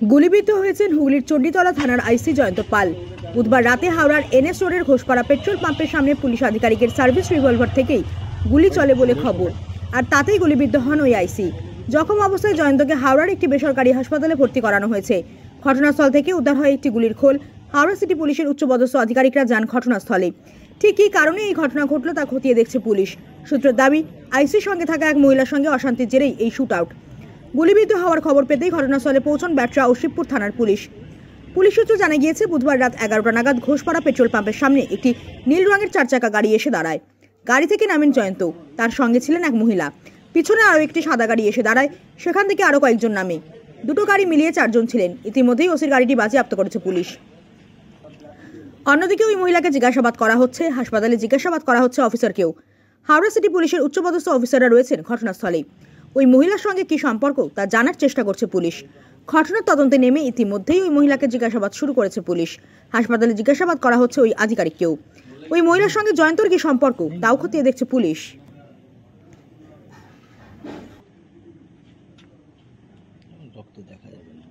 গুলিবিদ্ধ হয়েছেন হুগলির চণ্ডীতলা থানার আইসি জয়ন্ত পাল। বুধবার রাতে হাওড়ার এনএস রোডের ঘোষপাড়া পেট্রোল পাম্পের সামনে পুলিশ আধিকারিকের সার্ভিস রিভলভার থেকেই গুলি চলে বলে খবর, আর তাতেই গুলিবিদ্ধ হন ওই আইসি। জখম অবস্থায় জয়ন্তকে হাওড়ার একটি বেসরকারি হাসপাতালে ভর্তি করানো হয়েছে। ঘটনাস্থল থেকে উদ্ধার হয় একটি গুলির খোল। হাওড়া সিটি পুলিশের উচ্চপদস্থ আধিকারিকরা যান ঘটনাস্থলে। ঠিক কী কারণে এই ঘটনা ঘটল তা খতিয়ে দেখছে পুলিশ। সূত্রের দাবি, আইসির সঙ্গে থাকা এক মহিলার সঙ্গে অশান্তির জেরেই এই শুট আউট। গুলিবিদ্ধ হওয়ার খবর পেতেই ঘটনাস্থলে পৌঁছন ব্যাটরা ও শিবপুর থানার পুলিশ। পুলিশ সূত্রে জানা গিয়েছে, বুধবার রাত 11টা নাগাদ ঘোষপাড়া পেট্রোল পাম্পের সামনে একটি নীল রঙের 4 চাকা গাড়ি এসে দাঁড়ায়। গাড়ি থেকে নামেন জয়ন্ত, তার সঙ্গে ছিলেন এক মহিলা। পিছনে আরও একটি সাদা গাড়ি এসে দাঁড়ায়, সেখান থেকে আরও কয়েকজন নামে। দুটো গাড়ি মিলিয়ে 4 জন ছিলেন। ইতিমধ্যেই ওসির গাড়িটি বাজেয়াপ্ত করেছে পুলিশ। অন্যদিকে ওই মহিলাকে জিজ্ঞাসাবাদ করা হচ্ছে। হাসপাতালে জিজ্ঞাসাবাদ করা হচ্ছে অফিসারকেও। হাওড়া সিটি পুলিশের উচ্চপদস্থ অফিসাররা রয়েছেন ঘটনাস্থলে। ওই মহিলার সঙ্গে কি সম্পর্ক তা জানার চেষ্টা করছে পুলিশ। ঘটনার তদন্তে নেমে ইতিমধ্যেই ওই মহিলাকে জিজ্ঞাসাবাদ শুরু করেছে পুলিশ। হাসপাতালে জিজ্ঞাসাবাদ করা হচ্ছে ওই আধিকারিককেও। ওই মহিলার সঙ্গে জয়ন্তর কি সম্পর্ক তাও খতিয়ে দেখছে পুলিশ। দেখা যাবে না।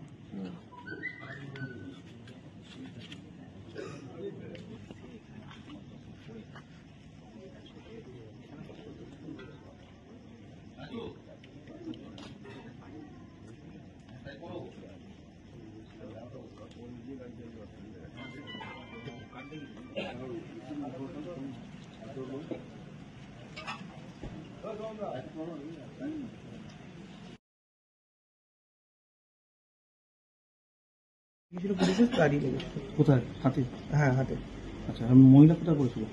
পুলিশের গাড়ি লেগেছিল। কোথায়? হাতে? হ্যাঁ, হাতে। আচ্ছা, আর মহিলা কোথায় পড়েছিল?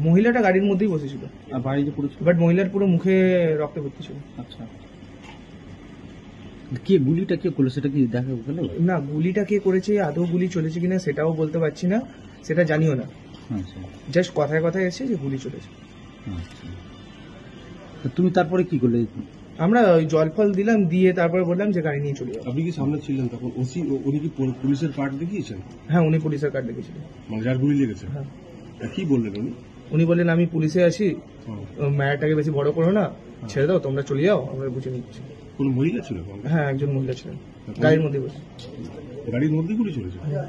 মহিলাটা গাড়ির মধ্যেই বসেছিল, আর বাড়িতে পড়েছিল? বাট মহিলার পুরো মুখে রক্তে ভর্তি ছিল। আচ্ছা, কে গুলিটা কে করলো সেটা কি দেখা গেল? না, গুলিটা কে করেছে, আদৌ গুলি চলেছে কিনা সেটাও বলতে পারছি না, সেটা জানিও না। আচ্ছা, জাস্ট কথায় কথায় এসেছে যে গুলি চলেছে। আচ্ছা, তা তুমি তারপরে কি করলে? আমরা ওই জল ফল দিলাম, দিয়ে তারপরে বললাম যে গাড়ি নিয়ে চলে যাও। আপনি কি সামনে ছিলেন তখন? ওসি উনি কি পুলিশের কার্ড দেখিয়েছেন? হ্যাঁ, উনি পুলিশের কার্ড দেখেছিলেন। মানে যার গুলি লেগেছে? হ্যাঁ। কি বললেন উনি? উনি বললেন, আমি পুলিশে আছি, ম্যাটারটাকে বেশি বড় করো না, ছেড়ে দাও, তোমরা চলে যাও, আমরা বুঝে নিচ্ছি। কোন মহিলা ছিল? হ্যাঁ, একজন মহিলা ছিলেন গাড়ির মধ্যে বসে। গাড়ির মধ্যে গুলি চলেছে? হ্যাঁ।